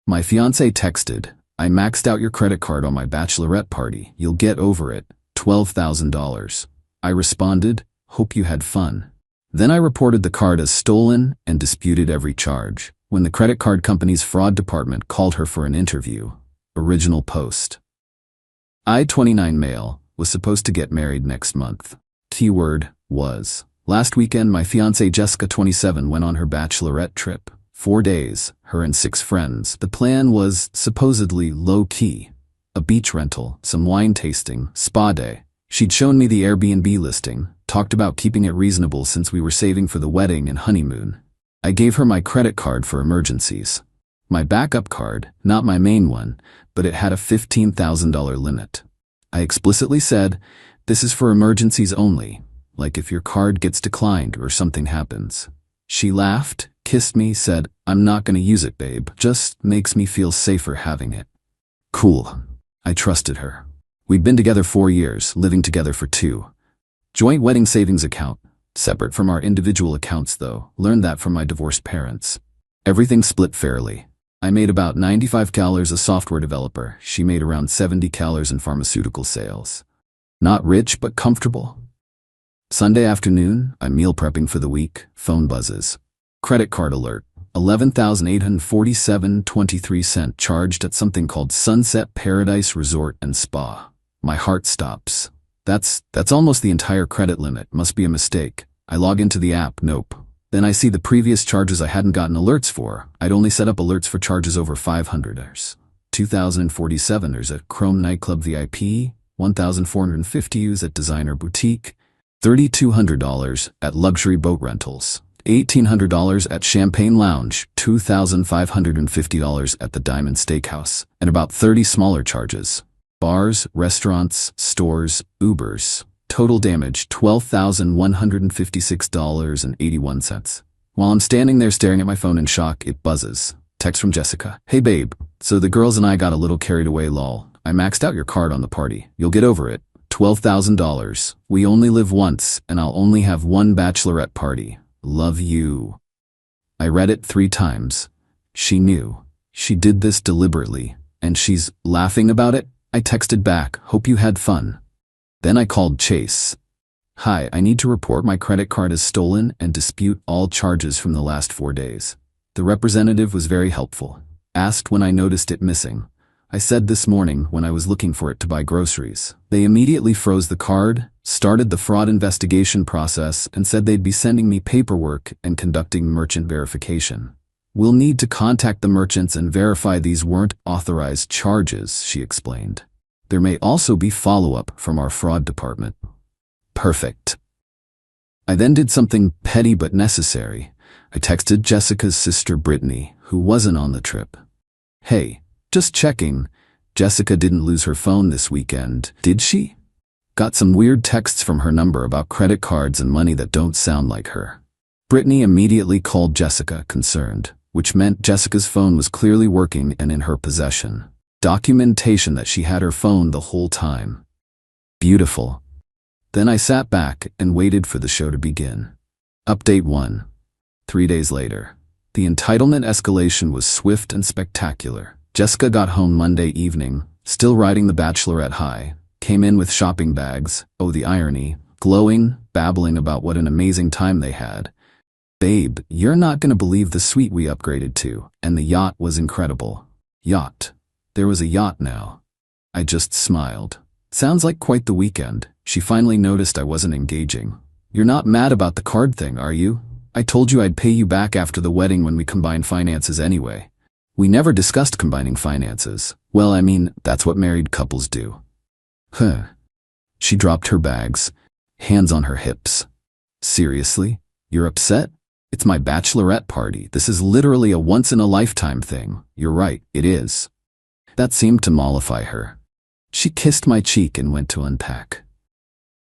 My fiancé texted, "I maxed out your credit card on my bachelorette party. You'll get over it. $12,000. I responded, "Hope you had fun." Then I reported the card as stolen and disputed every charge. When the credit card company's fraud department called her for an interview. Original post. I, 29 male, was supposed to get married next month. Keyword was. Last weekend, my fiancée Jessica, 27, went on her bachelorette trip. 4 days, her and 6 friends. The plan was supposedly low-key. A beach rental, some wine tasting, spa day. She'd shown me the Airbnb listing, talked about keeping it reasonable since we were saving for the wedding and honeymoon. I gave her my credit card for emergencies. My backup card, not my main one, but it had a $15,000 limit. I explicitly said, "This is for emergencies only, like if your card gets declined or something happens." She laughed, kissed me, said, "I'm not gonna use it, babe. Just makes me feel safer having it." Cool. I trusted her. We'd been together 4 years, living together for 2. Joint wedding savings account, separate from our individual accounts though, learned that from my divorced parents. Everything split fairly. I made about $95,000 as a software developer. She made around $70,000 in pharmaceutical sales. Not rich, but comfortable. Sunday afternoon, I'm meal prepping for the week. Phone buzzes. Credit card alert. $11,847.23 charged at something called Sunset Paradise Resort and Spa. My heart stops. That's almost the entire credit limit. Must be a mistake. I log into the app. Nope. Then I see the previous charges I hadn't gotten alerts for. I'd only set up alerts for charges over $500. $2,047 at Chrome Nightclub VIP, $1,450 at Designer Boutique, $3,200 at Luxury Boat Rentals, $1,800 at Champagne Lounge, $2,550 at the Diamond Steakhouse, and about 30 smaller charges. Bars, restaurants, stores, Ubers. Total damage, $12,156.81. While I'm standing there staring at my phone in shock, it buzzes. Text from Jessica. "Hey babe, so the girls and I got a little carried away, lol. I maxed out your card on the party. You'll get over it. $12,000. We only live once, and I'll only have one bachelorette party. Love you." I read it 3 times. She knew. She did this deliberately, and she's laughing about it. I texted back, "Hope you had fun." Then I called Chase. "Hi, I need to report my credit card as stolen and dispute all charges from the last 4 days." The representative was very helpful. Asked when I noticed it missing. I said this morning when I was looking for it to buy groceries. They immediately froze the card, started the fraud investigation process, and said they'd be sending me paperwork and conducting merchant verification. "We'll need to contact the merchants and verify these weren't authorized charges," she explained. "There may also be follow-up from our fraud department." Perfect. I then did something petty but necessary. I texted Jessica's sister Brittany, who wasn't on the trip. "Hey, just checking. Jessica didn't lose her phone this weekend, did she? Got some weird texts from her number about credit cards and money that don't sound like her." Brittany immediately called Jessica, concerned, which meant Jessica's phone was clearly working and in her possession. Documentation that she had her phone the whole time. Beautiful. Then I sat back and waited for the show to begin. Update 1. 3 days later. The entitlement escalation was swift and spectacular. Jessica got home Monday evening, still riding the bachelorette high, came in with shopping bags, oh the irony, glowing, babbling about what an amazing time they had. "Babe, you're not gonna believe the suite we upgraded to, and the yacht was incredible." Yacht. There was a yacht now. I just smiled. Sounds like quite the weekend. She finally noticed I wasn't engaging. "You're not mad about the card thing, are you? I told you I'd pay you back after the wedding when we combine finances anyway." "We never discussed combining finances." "Well, I mean, that's what married couples do." Huh. She dropped her bags, hands on her hips. "Seriously? You're upset? It's my bachelorette party. This is literally a once-in-a-lifetime thing." "You're right, it is." That seemed to mollify her. She kissed my cheek and went to unpack.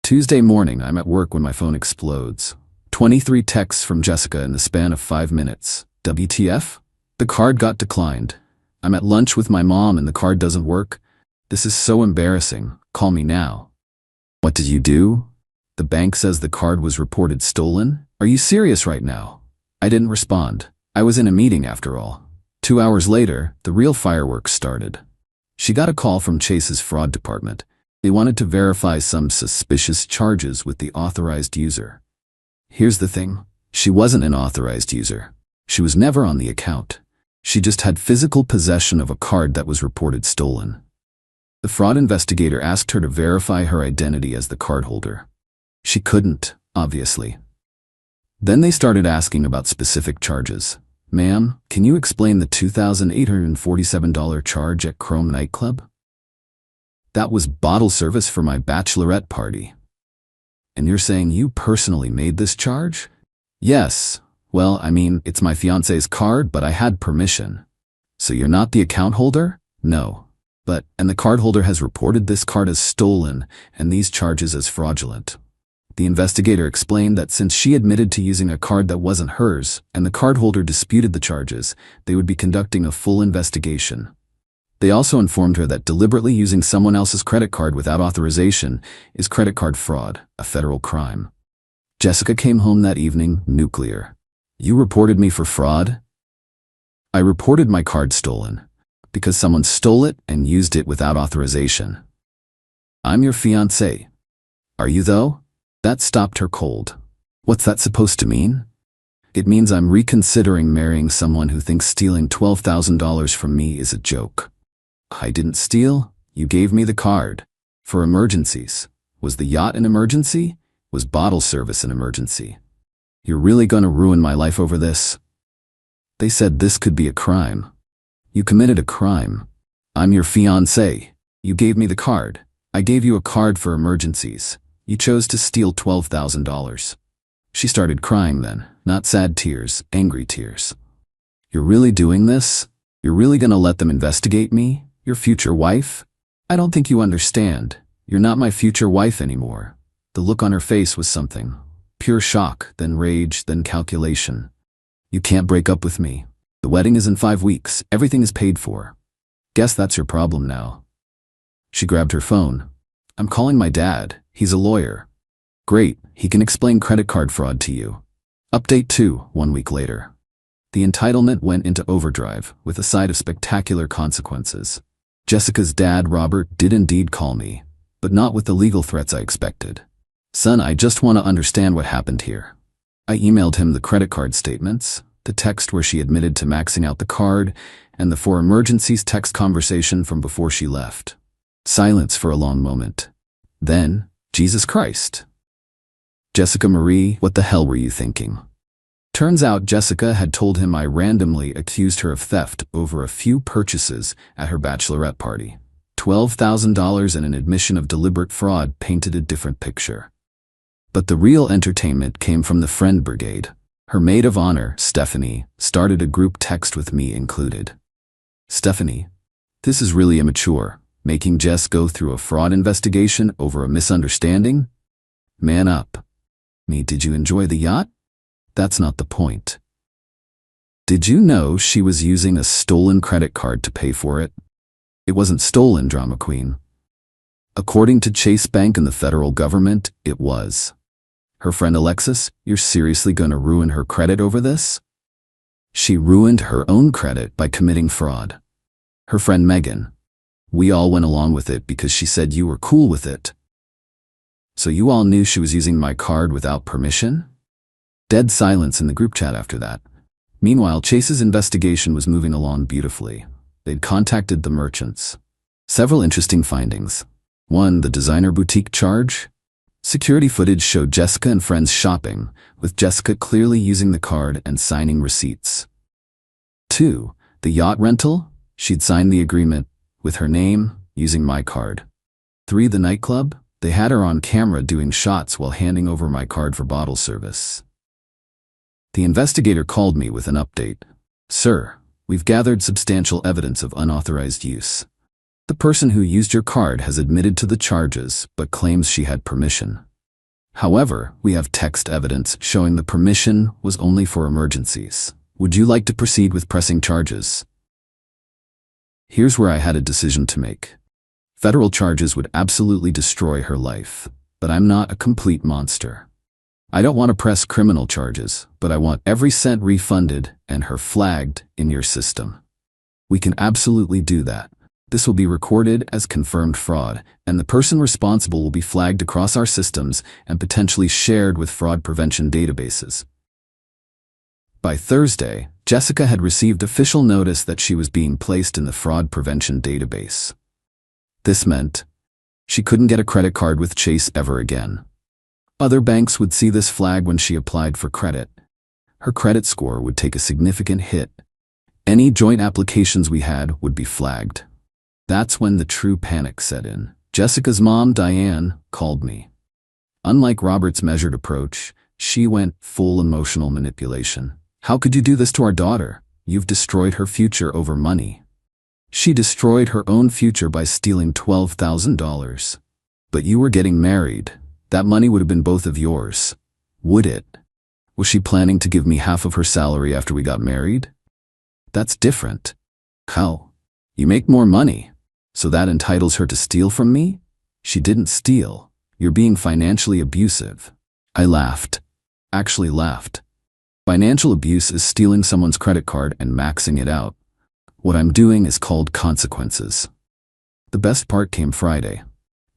Tuesday morning, I'm at work when my phone explodes. 23 texts from Jessica in the span of 5 minutes. WTF? The card got declined. I'm at lunch with my mom and the card doesn't work. This is so embarrassing. Call me now. What did you do? The bank says the card was reported stolen. Are you serious right now? I didn't respond. I was in a meeting after all. 2 hours later, the real fireworks started. She got a call from Chase's fraud department. They wanted to verify some suspicious charges with the authorized user. Here's the thing. She wasn't an authorized user. She was never on the account. She just had physical possession of a card that was reported stolen. The fraud investigator asked her to verify her identity as the cardholder. She couldn't, obviously. Then they started asking about specific charges. Ma'am, can you explain the $2,847 charge at Chrome nightclub? That was bottle service for my bachelorette party. And you're saying you personally made this charge? Yes. Well, I mean, it's my fiancée's card, but I had permission. So you're not the account holder? No. And the cardholder has reported this card as stolen and these charges as fraudulent. The investigator explained that since she admitted to using a card that wasn't hers and the cardholder disputed the charges, they would be conducting a full investigation. They also informed her that deliberately using someone else's credit card without authorization is credit card fraud, a federal crime. Jessica came home that evening, nuclear. You reported me for fraud? I reported my card stolen because someone stole it and used it without authorization. I'm your fiancé. Are you though? That stopped her cold. What's that supposed to mean? It means I'm reconsidering marrying someone who thinks stealing $12,000 from me is a joke. I didn't steal. You gave me the card. For emergencies. Was the yacht an emergency? Was bottle service an emergency? You're really gonna ruin my life over this? They said this could be a crime. You committed a crime. I'm your fiancé. You gave me the card. I gave you a card for emergencies. You chose to steal $12,000. She started crying then, not sad tears, angry tears. You're really doing this? You're really gonna let them investigate me? Your future wife? I don't think you understand. You're not my future wife anymore. The look on her face was something. Pure shock, then rage, then calculation. You can't break up with me. The wedding is in 5 weeks. Everything is paid for. Guess that's your problem now. She grabbed her phone. I'm calling my dad. He's a lawyer. Great, he can explain credit card fraud to you. Update 2, 1 week later. The entitlement went into overdrive with a side of spectacular consequences. Jessica's dad, Robert, did indeed call me, but not with the legal threats I expected. Son, I just want to understand what happened here. I emailed him the credit card statements, the text where she admitted to maxing out the card, and the for emergencies text conversation from before she left. Silence for a long moment. Then, Jesus Christ. Jessica Marie, what the hell were you thinking? Turns out Jessica had told him I randomly accused her of theft over a few purchases at her bachelorette party. $12,000 and an admission of deliberate fraud painted a different picture. But the real entertainment came from the friend brigade. Her maid of honor, Stephanie, started a group text with me included. Stephanie, this is really immature, making Jess go through a fraud investigation over a misunderstanding? Man up. Me, did you enjoy the yacht? That's not the point. Did you know she was using a stolen credit card to pay for it? It wasn't stolen, drama queen. According to Chase Bank and the federal government, it was. Her friend Alexis, you're seriously gonna ruin her credit over this? She ruined her own credit by committing fraud. Her friend Megan. We all went along with it because she said you were cool with it. So you all knew she was using my card without permission? Dead silence in the group chat after that. Meanwhile, Chase's investigation was moving along beautifully. They'd contacted the merchants. Several interesting findings. 1. The designer boutique charge. Security footage showed Jessica and friends shopping, with Jessica clearly using the card and signing receipts. 2. The yacht rental. She'd signed the agreement, with her name, using my card. 3. The nightclub. They had her on camera doing shots while handing over my card for bottle service. The investigator called me with an update. Sir, we've gathered substantial evidence of unauthorized use. The person who used your card has admitted to the charges but claims she had permission. However, we have text evidence showing the permission was only for emergencies. Would you like to proceed with pressing charges? Here's where I had a decision to make. Federal charges would absolutely destroy her life, but I'm not a complete monster. I don't want to press criminal charges, but I want every cent refunded and her flagged in your system. We can absolutely do that. This will be recorded as confirmed fraud, and the person responsible will be flagged across our systems and potentially shared with fraud prevention databases. By Thursday, Jessica had received official notice that she was being placed in the fraud prevention database. This meant she couldn't get a credit card with Chase ever again. Other banks would see this flag when she applied for credit. Her credit score would take a significant hit. Any joint applications we had would be flagged. That's when the true panic set in. Jessica's mom, Diane, called me. Unlike Robert's measured approach, she went full emotional manipulation. How could you do this to our daughter? You've destroyed her future over money. She destroyed her own future by stealing $12,000. But you were getting married. That money would have been both of yours. Would it? Was she planning to give me half of her salary after we got married? That's different. How? You make more money. So that entitles her to steal from me? She didn't steal. You're being financially abusive. I laughed. Actually laughed. Financial abuse is stealing someone's credit card and maxing it out. What I'm doing is called consequences. The best part came Friday.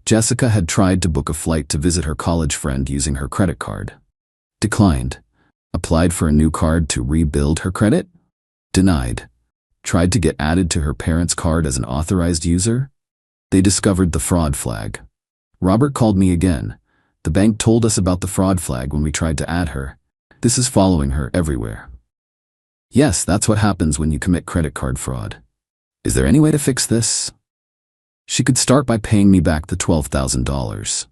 Jessica had tried to book a flight to visit her college friend using her credit card. Declined. Applied for a new card to rebuild her credit? Denied. Tried to get added to her parents' card as an authorized user? They discovered the fraud flag. Robert called me again. The bank told us about the fraud flag when we tried to add her. This is following her everywhere. Yes, that's what happens when you commit credit card fraud. Is there any way to fix this? She could start by paying me back the $12,000.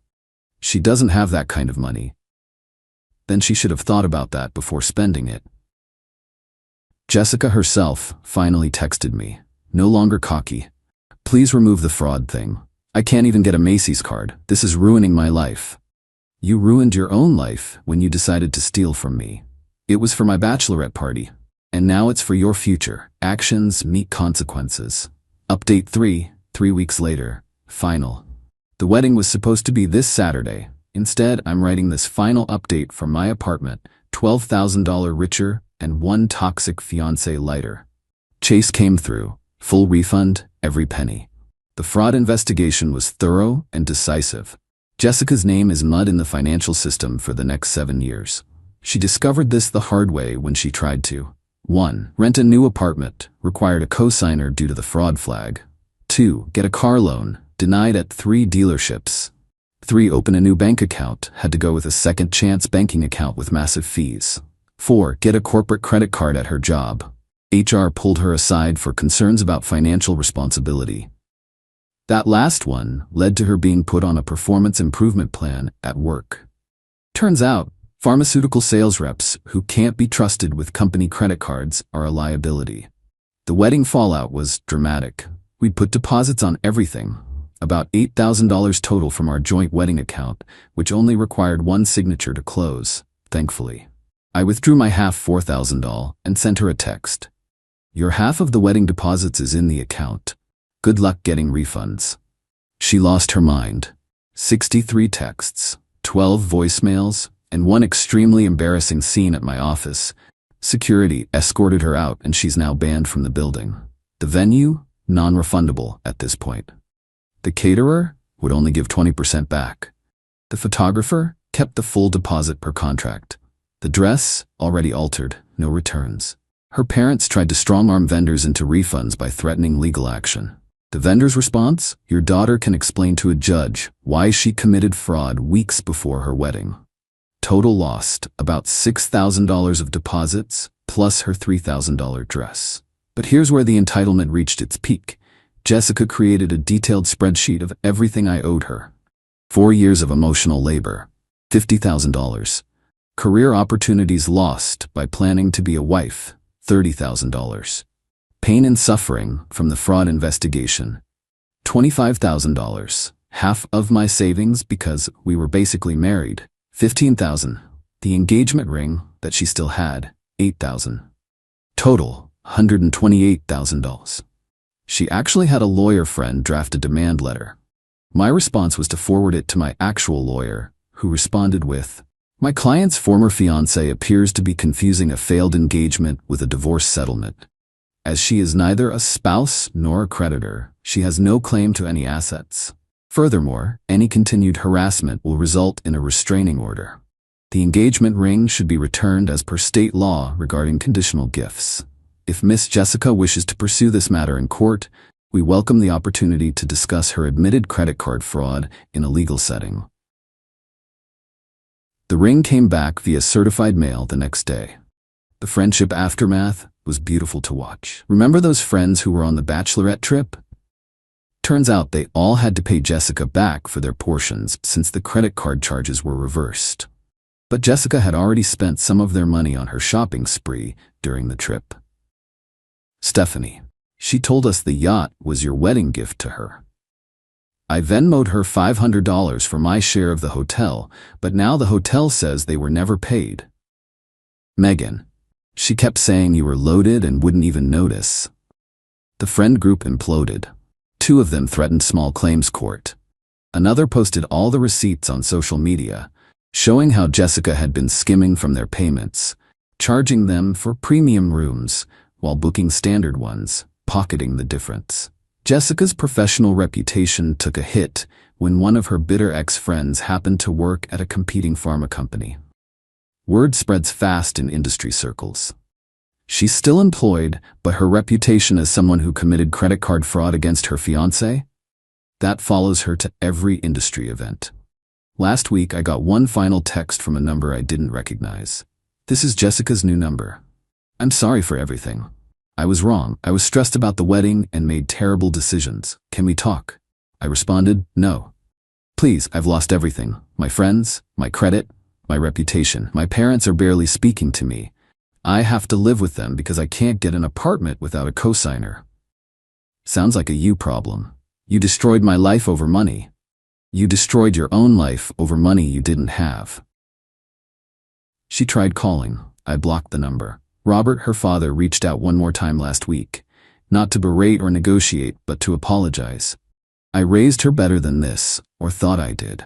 She doesn't have that kind of money. Then she should have thought about that before spending it. Jessica herself finally texted me, no longer cocky. Please remove the fraud thing. I can't even get a Macy's card. This is ruining my life. You ruined your own life when you decided to steal from me. It was for my bachelorette party. And now it's for your future. Actions meet consequences. Update 3 weeks later. Final. The wedding was supposed to be this Saturday. Instead, I'm writing this final update from my apartment, $12,000 richer and one toxic fiancé lighter. Chase came through. Full refund, every penny. The fraud investigation was thorough and decisive. Jessica's name is mud in the financial system for the next 7 years. She discovered this the hard way when she tried to. 1. Rent a new apartment, required a co-signer due to the fraud flag. 2. Get a car loan, denied at 3 dealerships. 3. Open a new bank account, had to go with a second chance banking account with massive fees. 4. Get a corporate credit card at her job. HR pulled her aside for concerns about financial responsibility. That last one led to her being put on a performance improvement plan at work. Turns out, pharmaceutical sales reps who can't be trusted with company credit cards are a liability. The wedding fallout was dramatic. We'd put deposits on everything, about $8,000 total from our joint wedding account, which only required one signature to close, thankfully. I withdrew my half $4,000 and sent her a text. Your half of the wedding deposits is in the account. Good luck getting refunds. She lost her mind. 63 texts, 12 voicemails, and one extremely embarrassing scene at my office. Security escorted her out and she's now banned from the building. The venue, non-refundable at this point. The caterer would only give 20% back. The photographer kept the full deposit per contract. The dress, already altered, no returns. Her parents tried to strong-arm vendors into refunds by threatening legal action. The vendor's response? Your daughter can explain to a judge why she committed fraud weeks before her wedding. Total lost, about $6,000 of deposits, plus her $3,000 dress. But here's where the entitlement reached its peak. Jessica created a detailed spreadsheet of everything I owed her. 4 years of emotional labor, $50,000. Career opportunities lost by planning to be a wife, $30,000. Pain and suffering from the fraud investigation, $25,000. Half of my savings because we were basically married, $15,000. The engagement ring that she still had, $8,000. Total, $128,000. She actually had a lawyer friend draft a demand letter. My response was to forward it to my actual lawyer, who responded with, my client's former fiancé appears to be confusing a failed engagement with a divorce settlement. As she is neither a spouse nor a creditor, she has no claim to any assets. Furthermore, any continued harassment will result in a restraining order. The engagement ring should be returned as per state law regarding conditional gifts. If Miss Jessica wishes to pursue this matter in court, we welcome the opportunity to discuss her admitted credit card fraud in a legal setting. The ring came back via certified mail the next day. The friendship aftermath was beautiful to watch. Remember those friends who were on the Bachelorette trip? Turns out they all had to pay Jessica back for their portions since the credit card charges were reversed. But Jessica had already spent some of their money on her shopping spree during the trip. Stephanie. She told us the yacht was your wedding gift to her. I Venmo'd her $500 for my share of the hotel, but now the hotel says they were never paid. Megan. She kept saying you were loaded and wouldn't even notice. The friend group imploded. 2 of them threatened small claims court. Another posted all the receipts on social media, showing how Jessica had been skimming from their payments, charging them for premium rooms while booking standard ones, pocketing the difference. Jessica's professional reputation took a hit when one of her bitter ex-friends happened to work at a competing pharma company. Word spreads fast in industry circles. She's still employed, but her reputation as someone who committed credit card fraud against her fiancé? That follows her to every industry event. Last week I got one final text from a number I didn't recognize. This is Jessica's new number. I'm sorry for everything. I was wrong. I was stressed about the wedding and made terrible decisions. Can we talk? I responded, no. Please, I've lost everything. My friends, my credit, my reputation. My parents are barely speaking to me. I have to live with them because I can't get an apartment without a cosigner. Sounds like a you problem. You destroyed my life over money. You destroyed your own life over money you didn't have. She tried calling. I blocked the number. Robert, her father, reached out one more time last week, not to berate or negotiate, but to apologize. I raised her better than this, or thought I did.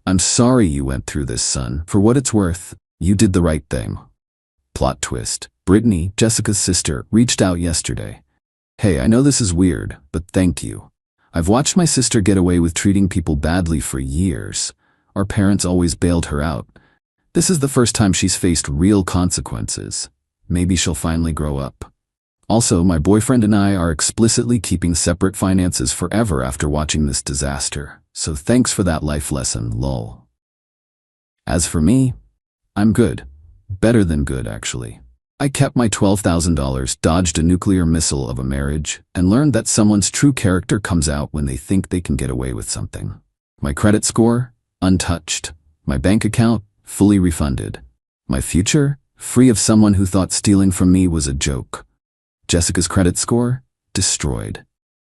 I'm sorry you went through this, son. For what it's worth, you did the right thing. Plot twist. Brittany, Jessica's sister, reached out yesterday. Hey, I know this is weird, but thank you. I've watched my sister get away with treating people badly for years. Our parents always bailed her out. This is the first time she's faced real consequences. Maybe she'll finally grow up. Also, my boyfriend and I are explicitly keeping separate finances forever after watching this disaster, so thanks for that life lesson, lol. As for me, I'm good. Better than good, actually. I kept my $12,000, dodged a nuclear missile of a marriage, and learned that someone's true character comes out when they think they can get away with something. My credit score? Untouched. My bank account? Fully refunded. My future? Free of someone who thought stealing from me was a joke. Jessica's credit score? Destroyed.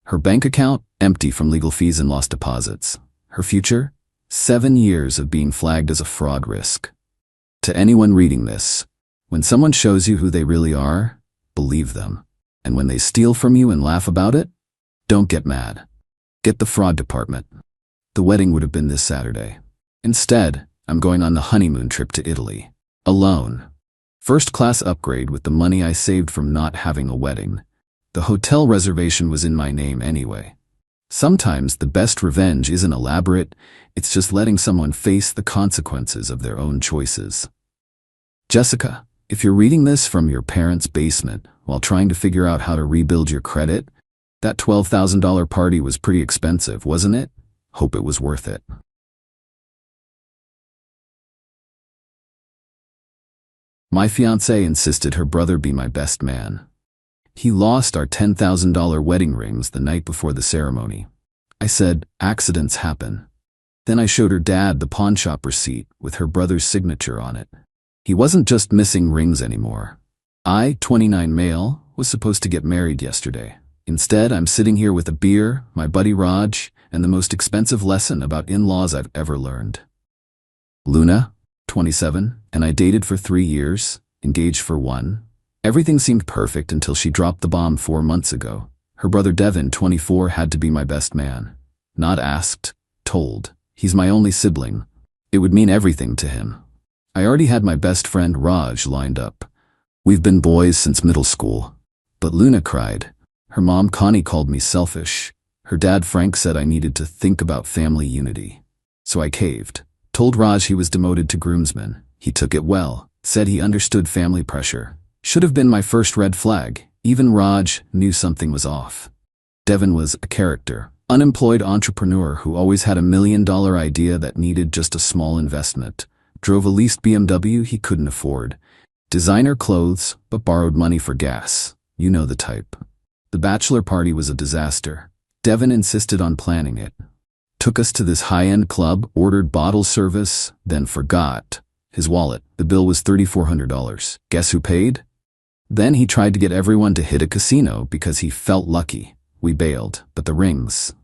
Her bank account? Empty from legal fees and lost deposits. Her future? 7 years of being flagged as a fraud risk. To anyone reading this, when someone shows you who they really are, believe them. And when they steal from you and laugh about it, don't get mad. Get the fraud department. The wedding would have been this Saturday. Instead, I'm going on the honeymoon trip to Italy. Alone. First-class upgrade with the money I saved from not having a wedding. The hotel reservation was in my name anyway. Sometimes the best revenge isn't elaborate, it's just letting someone face the consequences of their own choices. Jessica, if you're reading this from your parents' basement while trying to figure out how to rebuild your credit, that $12,000 party was pretty expensive, wasn't it? Hope it was worth it. My fiancée insisted her brother be my best man. He lost our $10,000 wedding rings the night before the ceremony. I said, accidents happen. Then I showed her dad the pawnshop receipt with her brother's signature on it. He wasn't just missing rings anymore. I, 29 male, was supposed to get married yesterday. Instead, I'm sitting here with a beer, my buddy Raj, and the most expensive lesson about in-laws I've ever learned. Luna, 27, and I dated for 3 years, engaged for 1. Everything seemed perfect until she dropped the bomb 4 months ago. Her brother Devin, 24, had to be my best man. Not asked, told. He's my only sibling. It would mean everything to him. I already had my best friend Raj lined up. We've been boys since middle school. But Luna cried. Her mom Connie called me selfish. Her dad Frank said I needed to think about family unity. So I caved. Told Raj he was demoted to groomsman. He took it well. Said he understood family pressure. Should have been my first red flag. Even Raj knew something was off. Devin was a character. Unemployed entrepreneur who always had $1 million idea that needed just a small investment. Drove a leased BMW he couldn't afford. Designer clothes, but borrowed money for gas. You know the type. The bachelor party was a disaster. Devin insisted on planning it. Took us to this high-end club, ordered bottle service, then forgot his wallet. The bill was $3,400. Guess who paid? Then he tried to get everyone to hit a casino because he felt lucky. We bailed, but the rings.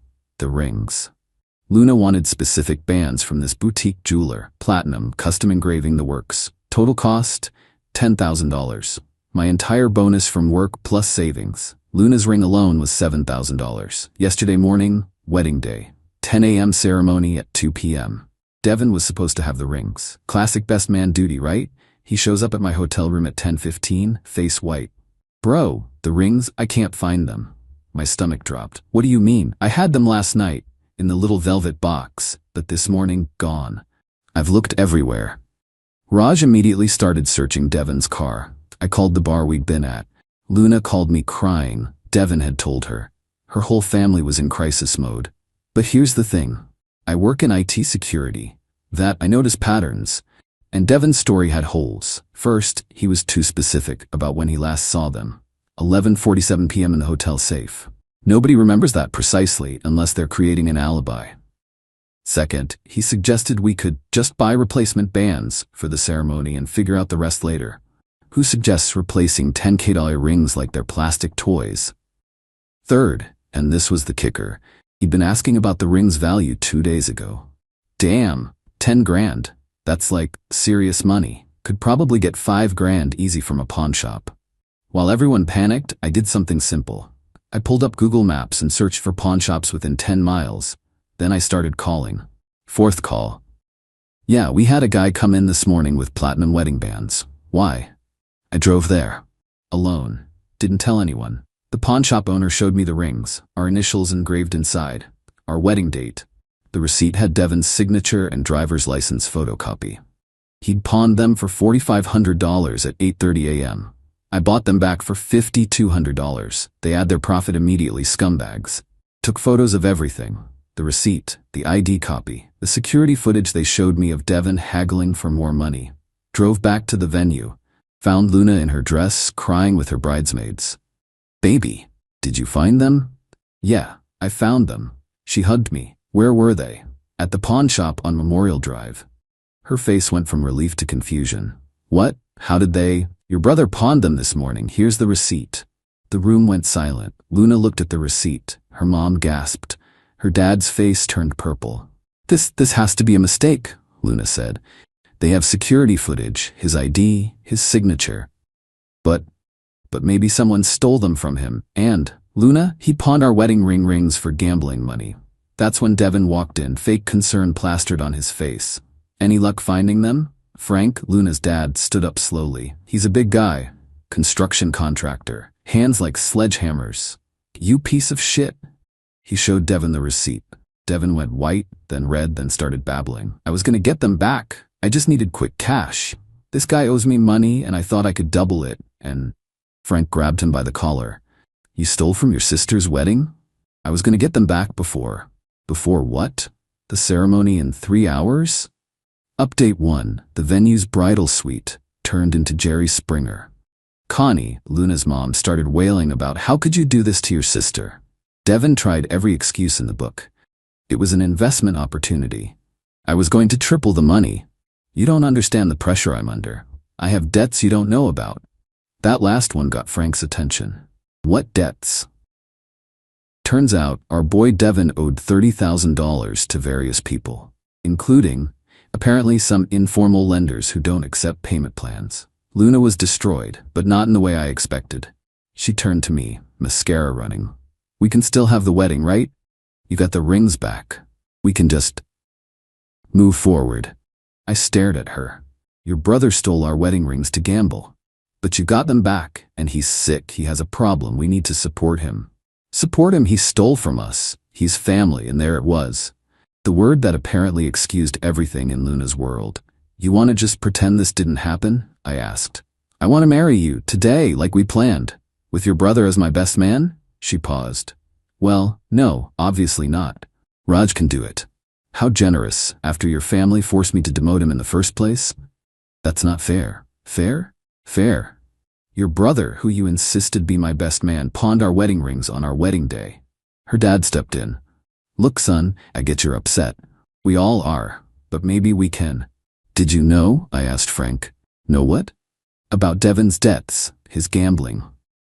Luna wanted specific bands from this boutique jeweler, platinum, custom engraving the works. Total cost, $10,000. My entire bonus from work plus savings. Luna's ring alone was $7,000. Yesterday morning, wedding day. 10 a.m. ceremony at 2 p.m. Devin was supposed to have the rings. Classic best man duty, right? He shows up at my hotel room at 10:15, face white. Bro, the rings, I can't find them. My stomach dropped. What do you mean? I had them last night, in the little velvet box, but this morning, gone. I've looked everywhere. Raj immediately started searching Devin's car. I called the bar we'd been at. Luna called me crying. Devin had told her. Her whole family was in crisis mode. But here's the thing. I work in IT security. That I notice patterns. And Devin's story had holes. First, he was too specific about when he last saw them. 11:47 p.m. in the hotel safe. Nobody remembers that precisely unless they're creating an alibi. Second, he suggested we could just buy replacement bands for the ceremony and figure out the rest later. Who suggests replacing $10K rings like they're plastic toys? Third, and this was the kicker, he'd been asking about the ring's value 2 days ago. Damn, 10 grand. That's like serious money. Could probably get 5 grand easy from a pawn shop. While everyone panicked, I did something simple. I pulled up Google Maps and searched for pawn shops within 10 miles. Then I started calling. Fourth call. Yeah, we had a guy come in this morning with platinum wedding bands. Why? I drove there. Alone. Didn't tell anyone. The pawn shop owner showed me the rings, our initials engraved inside, our wedding date. The receipt had Devin's signature and driver's license photocopy. He'd pawned them for $4,500 at 8:30 a.m. I bought them back for $5,200. They add their profit immediately, scumbags. Took photos of everything. The receipt, the ID copy, the security footage they showed me of Devin haggling for more money. Drove back to the venue. Found Luna in her dress, crying with her bridesmaids. Baby, did you find them? Yeah, I found them. She hugged me. Where were they? At the pawn shop on Memorial Drive. Her face went from relief to confusion. What? How did they? Your brother pawned them this morning. Here's the receipt. The room went silent. Luna looked at the receipt. Her mom gasped. Her dad's face turned purple. This has to be a mistake, Luna said. They have security footage, his ID, his signature. But maybe someone stole them from him. And, Luna, he pawned our wedding rings for gambling money. That's when Devin walked in, fake concern plastered on his face. Any luck finding them? Frank, Luna's dad, stood up slowly. He's a big guy. Construction contractor. Hands like sledgehammers. You piece of shit. He showed Devin the receipt. Devin went white, then red, then started babbling. I was gonna get them back. I just needed quick cash. This guy owes me money and I thought I could double it, and Frank grabbed him by the collar. You stole from your sister's wedding? I was gonna get them back before. Before what? The ceremony in 3 hours? Update 1. The venue's bridal suite turned into Jerry Springer. Connie, Luna's mom, started wailing about how could you do this to your sister? Devin tried every excuse in the book. It was an investment opportunity. I was going to triple the money. You don't understand the pressure I'm under. I have debts you don't know about. That last one got Frank's attention. What debts? Turns out, our boy Devin owed $30,000 to various people, including, apparently, some informal lenders who don't accept payment plans. Luna was destroyed, but not in the way I expected. She turned to me, mascara running. We can still have the wedding, right? You got the rings back. We can just move forward. I stared at her. Your brother stole our wedding rings to gamble. But you got them back, and he's sick. He has a problem. We need to support him. Support him? He stole from us. He's family, and there it was. The word that apparently excused everything in Luna's world. You want to just pretend this didn't happen? I asked. I want to marry you, today, like we planned. With your brother as my best man? She paused. Well, no, obviously not. Raj can do it. How generous, after your family forced me to demote him in the first place? That's not fair. Fair? Fair. Your brother, who you insisted be my best man, pawned our wedding rings on our wedding day. Her dad stepped in. Look, son, I get you're upset. We all are, but maybe we can. Did you know? I asked Frank. Know what? About Devon's debts, his gambling.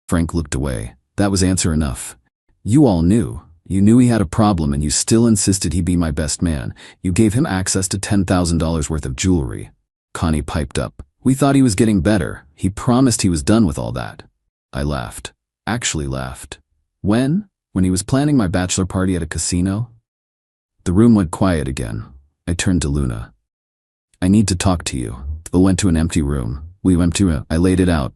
Frank looked away. That was answer enough. You all knew. You knew he had a problem and you still insisted he be my best man. You gave him access to $10,000 worth of jewelry. Connie piped up. We thought he was getting better. He promised he was done with all that. I laughed. Actually laughed. When? When he was planning my bachelor party at a casino? The room went quiet again. I turned to Luna. I need to talk to you. We went to an empty room. I laid it out.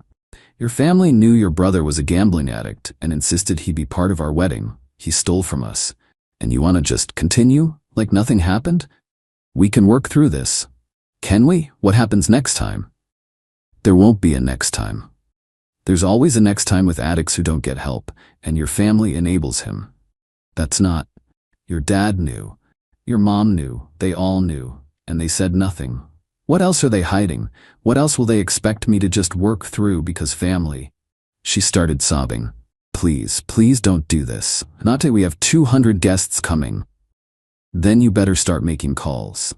Your family knew your brother was a gambling addict and insisted he be part of our wedding. He stole from us. And you want to just continue? Like nothing happened? We can work through this. Can we? What happens next time? There won't be a next time. There's always a next time with addicts who don't get help, and your family enables him. That's not. Your dad knew. Your mom knew. They all knew. And they said nothing. What else are they hiding? What else will they expect me to just work through because family? She started sobbing. Please, please don't do this. Not till we have 200 guests coming. Then you better start making calls.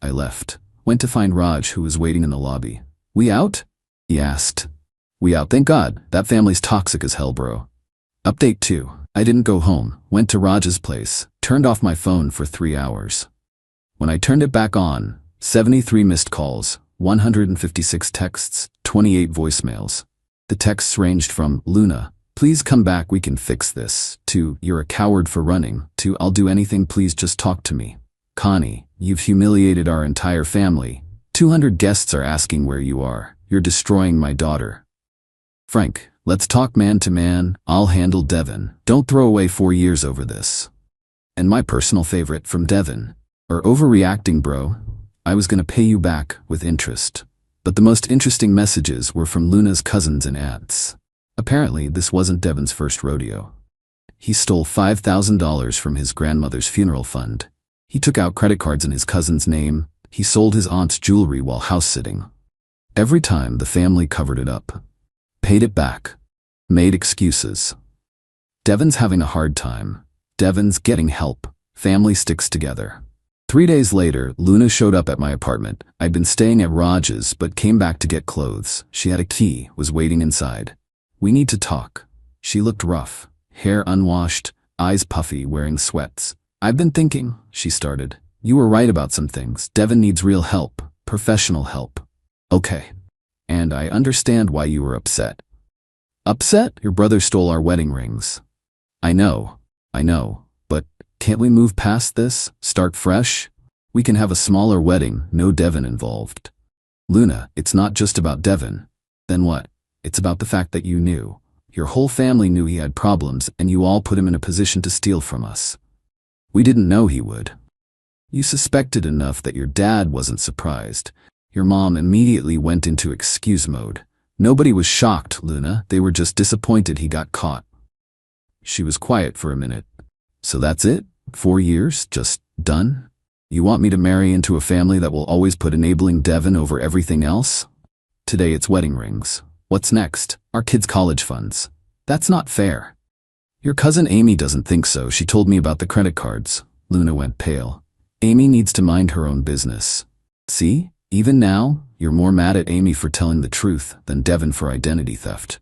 I left. Went to find Raj, who was waiting in the lobby. We out? He asked. We out, thank God. That family's toxic as hell, bro. Update 2. I didn't go home. Went to Raj's place. Turned off my phone for 3 hours. When I turned it back on, 73 missed calls, 156 texts, 28 voicemails. The texts ranged from, Luna, please come back, we can fix this, to, you're a coward for running, to, I'll do anything, please just talk to me. Connie, you've humiliated our entire family. 200 guests are asking where you are. You're destroying my daughter. Frank, let's talk man to man. I'll handle Devon. Don't throw away 4 years over this. And my personal favorite from Devon. Or overreacting, bro. I was gonna pay you back with interest. But the most interesting messages were from Luna's cousins and aunts. Apparently, this wasn't Devon's first rodeo. He stole $5,000 from his grandmother's funeral fund. He took out credit cards in his cousin's name. He sold his aunt's jewelry while house-sitting. Every time, the family covered it up. Paid it back. Made excuses. Devon's having a hard time. Devon's getting help. Family sticks together. 3 days later, Luna showed up at my apartment. I'd been staying at Raj's but came back to get clothes. She had a key, was waiting inside. We need to talk. She looked rough. Hair unwashed, eyes puffy, wearing sweats. I've been thinking, she started. You were right about some things. Devon needs real help. Professional help. Okay. And I understand why you were upset. Upset? Your brother stole our wedding rings. I know. But can't we move past this? Start fresh? We can have a smaller wedding, no Devon involved. Luna, it's not just about Devon. Then what? It's about the fact that you knew. Your whole family knew he had problems, and you all put him in a position to steal from us. We didn't know he would. You suspected enough that your dad wasn't surprised. Your mom immediately went into excuse mode. Nobody was shocked, Luna. They were just disappointed he got caught. She was quiet for a minute. So that's it? 4 years? Just done? You want me to marry into a family that will always put enabling Devon over everything else? Today it's wedding rings. What's next? Our kids' college funds. That's not fair. Your cousin Amy doesn't think so. She told me about the credit cards. Luna went pale. Amy needs to mind her own business. See? Even now, you're more mad at Amy for telling the truth than Devon for identity theft.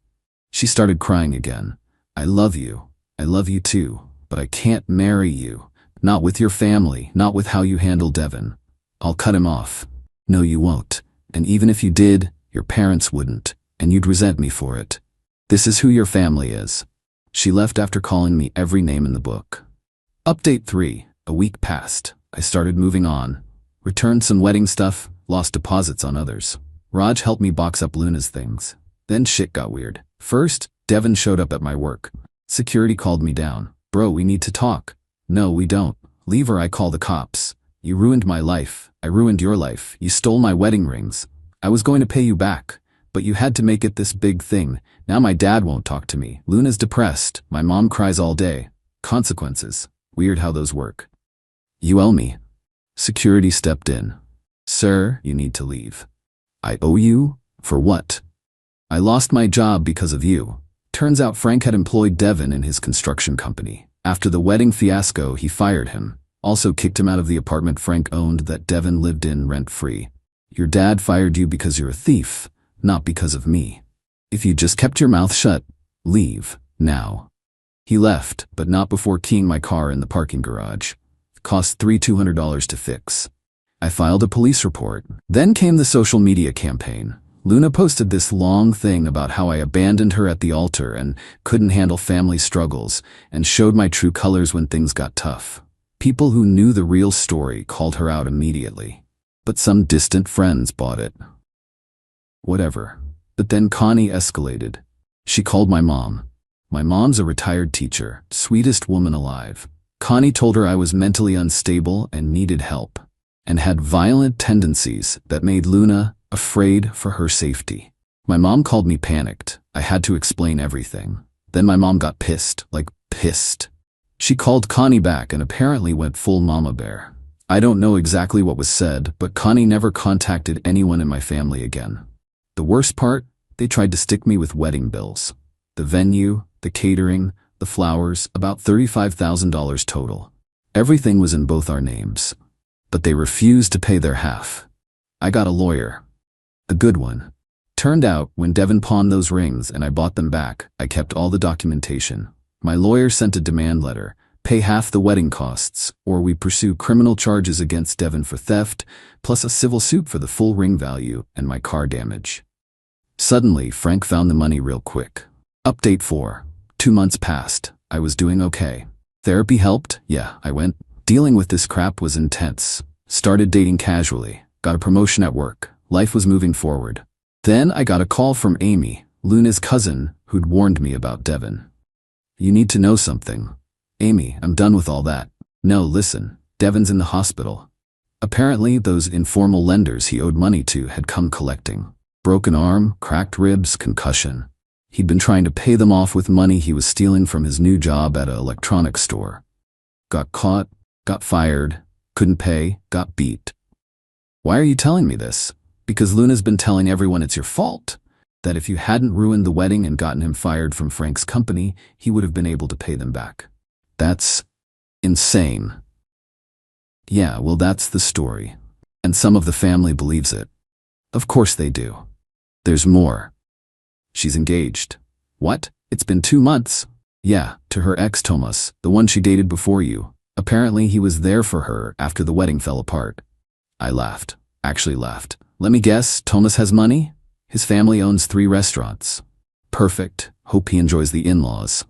She started crying again. I love you. I love you too. But I can't marry you. Not with your family, not with how you handle Devon. I'll cut him off. No, you won't. And even if you did, your parents wouldn't, and you'd resent me for it. This is who your family is. She left after calling me every name in the book. Update 3. A week passed. I started moving on. Returned some wedding stuff, lost deposits on others. Raj helped me box up Luna's things. Then shit got weird. First, Devin showed up at my work. Security called me down. Bro, we need to talk. No, we don't. Leave or I call the cops. You ruined my life. I ruined your life. You stole my wedding rings. I was going to pay you back, but you had to make it this big thing. Now my dad won't talk to me. Luna's depressed. My mom cries all day. Consequences. Weird how those work. You owe me. Security stepped in. Sir, you need to leave. I owe you? For what? I lost my job because of you. Turns out Frank had employed Devin in his construction company. After the wedding fiasco, he fired him. Also kicked him out of the apartment Frank owned that Devin lived in rent-free. Your dad fired you because you're a thief, not because of me. If you just kept your mouth shut, leave, now. He left, but not before keying my car in the parking garage. It cost $200 to fix. I filed a police report. Then came the social media campaign. Luna posted this long thing about how I abandoned her at the altar and couldn't handle family struggles, and showed my true colors when things got tough. People who knew the real story called her out immediately. But some distant friends bought it. Whatever. But then Connie escalated. She called my mom. My mom's a retired teacher, sweetest woman alive. Connie told her I was mentally unstable and needed help, and had violent tendencies that made Luna afraid for her safety. My mom called me panicked. I had to explain everything. Then my mom got pissed, like pissed. She called Connie back and apparently went full mama bear. I don't know exactly what was said, but Connie never contacted anyone in my family again. The worst part, they tried to stick me with wedding bills. The venue, the catering, the flowers, about $35,000 total. Everything was in both our names. But they refused to pay their half. I got a lawyer. A good one. Turned out, when Devin pawned those rings and I bought them back, I kept all the documentation. My lawyer sent a demand letter. Pay half the wedding costs, or we pursue criminal charges against Devin for theft, plus a civil suit for the full ring value and my car damage. Suddenly, Frank found the money real quick. Update 4. 2 months passed. I was doing okay. Therapy helped? Yeah, I went. Dealing with this crap was intense. Started dating casually. Got a promotion at work. Life was moving forward. Then I got a call from Amy, Luna's cousin, who'd warned me about Devin. You need to know something. Amy, I'm done with all that. No, listen, Devin's in the hospital. Apparently, those informal lenders he owed money to had come collecting. Broken arm, cracked ribs, concussion. He'd been trying to pay them off with money he was stealing from his new job at an electronics store. Got caught, got fired, couldn't pay, got beat. Why are you telling me this? Because Luna's been telling everyone it's your fault. That if you hadn't ruined the wedding and gotten him fired from Frank's company, he would have been able to pay them back. That's insane. Yeah, well, that's the story. And some of the family believes it. Of course they do. There's more. She's engaged. What? It's been 2 months? Yeah, to her ex Thomas, the one she dated before you. Apparently he was there for her after the wedding fell apart. I laughed. Actually laughed. Let me guess, Thomas has money? His family owns 3 restaurants. Perfect. Hope he enjoys the in-laws.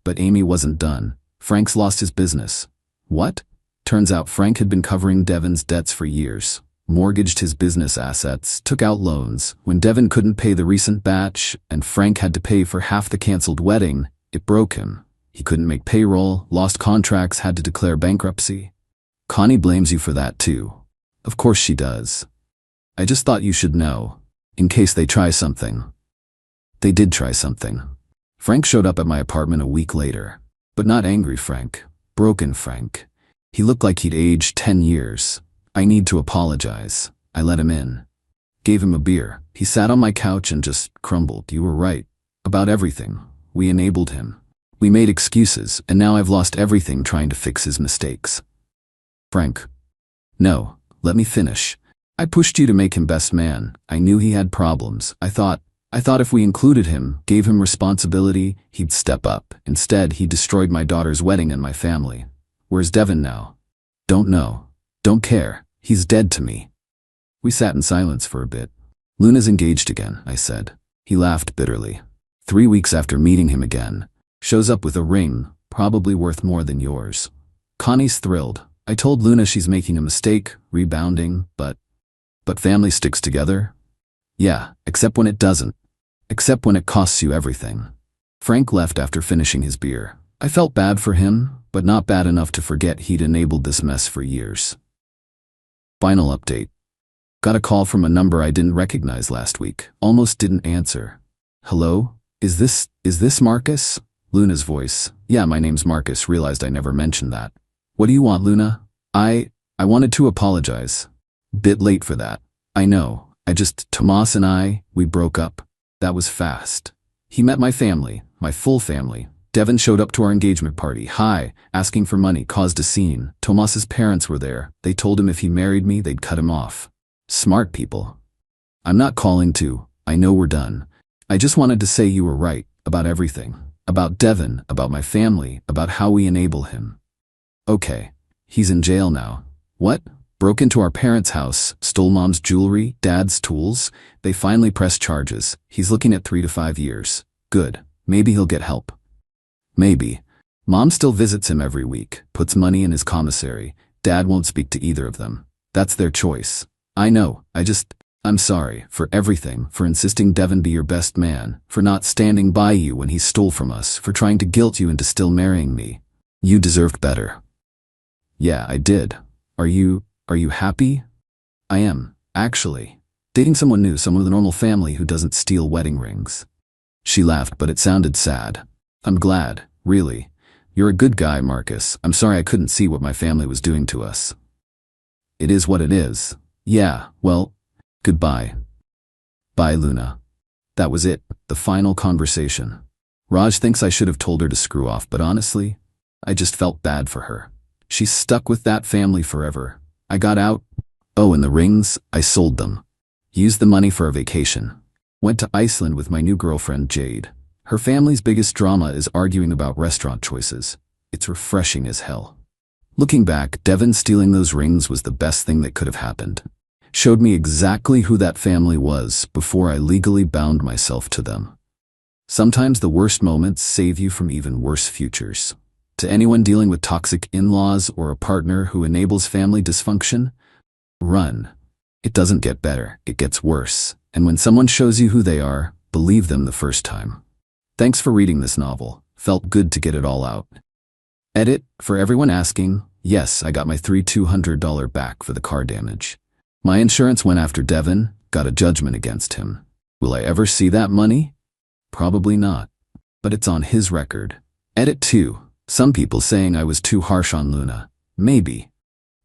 But Amy wasn't done. Frank's lost his business. What? Turns out Frank had been covering Devin's debts for years. Mortgaged his business assets, took out loans. When Devin couldn't pay the recent batch, and Frank had to pay for half the canceled wedding, it broke him. He couldn't make payroll, lost contracts, had to declare bankruptcy. Connie blames you for that too. Of course she does. I just thought you should know, in case they try something. They did try something. Frank showed up at my apartment a week later. But not angry Frank. Broken Frank. He looked like he'd aged 10 years. I need to apologize. I let him in. Gave him a beer. He sat on my couch and just crumbled. You were right. About everything. We enabled him. We made excuses, and now I've lost everything trying to fix his mistakes. Frank. No, let me finish. I pushed you to make him best man. I knew he had problems. I thought if we included him, gave him responsibility, he'd step up. Instead, he destroyed my daughter's wedding and my family. Where's Devin now? Don't know. Don't care. He's dead to me. We sat in silence for a bit. Luna's engaged again, I said. He laughed bitterly. 3 weeks after meeting him again. Shows up with a ring, probably worth more than yours. Connie's thrilled. I told Luna she's making a mistake, rebounding, but family sticks together? Yeah, except when it doesn't. Except when it costs you everything. Frank left after finishing his beer. I felt bad for him, but not bad enough to forget he'd enabled this mess for years. Final update. Got a call from a number I didn't recognize last week. Almost didn't answer. Hello? Is this Marcus? Luna's voice. Yeah, my name's Marcus. Realized I never mentioned that. What do you want, Luna? I wanted to apologize. Bit late for that. I know. Tomas and we broke up. That was fast. He met my family, my full family. Devin showed up to our engagement party. Hi, asking for money, caused a scene. Tomas's parents were there. They told him if he married me, they'd cut him off. Smart people. I'm not calling to. I know we're done. I just wanted to say you were right about everything. About Devin, about my family, about how we enable him. Okay. He's in jail now. What? Broke into our parents' house, stole mom's jewelry, dad's tools. They finally pressed charges. He's looking at 3 to 5 years. Good. Maybe he'll get help. Maybe. Mom still visits him every week, puts money in his commissary. Dad won't speak to either of them. That's their choice. I know. I'm sorry for everything, for insisting Devin be your best man, for not standing by you when he stole from us, for trying to guilt you into still marrying me. You deserved better. Yeah, I did. Are you happy? I am, actually. Dating someone new, someone with a normal family who doesn't steal wedding rings. She laughed, but it sounded sad. I'm glad, really. You're a good guy, Marcus. I'm sorry I couldn't see what my family was doing to us. It is what it is. Yeah, well, goodbye. Bye, Luna. That was it, the final conversation. Raj thinks I should have told her to screw off, but honestly, I just felt bad for her. She's stuck with that family forever. I got out. Oh, and the rings, I sold them. Used the money for a vacation. Went to Iceland with my new girlfriend, Jade. Her family's biggest drama is arguing about restaurant choices. It's refreshing as hell. Looking back, Devin stealing those rings was the best thing that could have happened. Showed me exactly who that family was before I legally bound myself to them. Sometimes the worst moments save you from even worse futures. To anyone dealing with toxic in-laws or a partner who enables family dysfunction, run. It doesn't get better, it gets worse. And when someone shows you who they are, believe them the first time. Thanks for reading this novel. Felt good to get it all out. Edit, for everyone asking, yes, I got my $200 back for the car damage. My insurance went after Devin, got a judgment against him. Will I ever see that money? Probably not. But it's on his record. Edit 2. Some people saying I was too harsh on Luna. Maybe.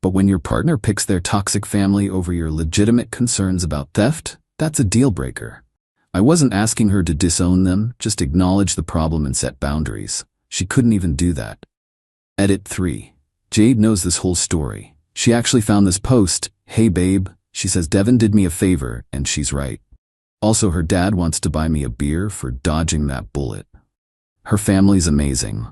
But when your partner picks their toxic family over your legitimate concerns about theft, that's a deal breaker. I wasn't asking her to disown them, just acknowledge the problem and set boundaries. She couldn't even do that. Edit 3. Jade knows this whole story. She actually found this post. Hey babe, she says Devin did me a favor, and she's right. Also, her dad wants to buy me a beer for dodging that bullet. Her family's amazing.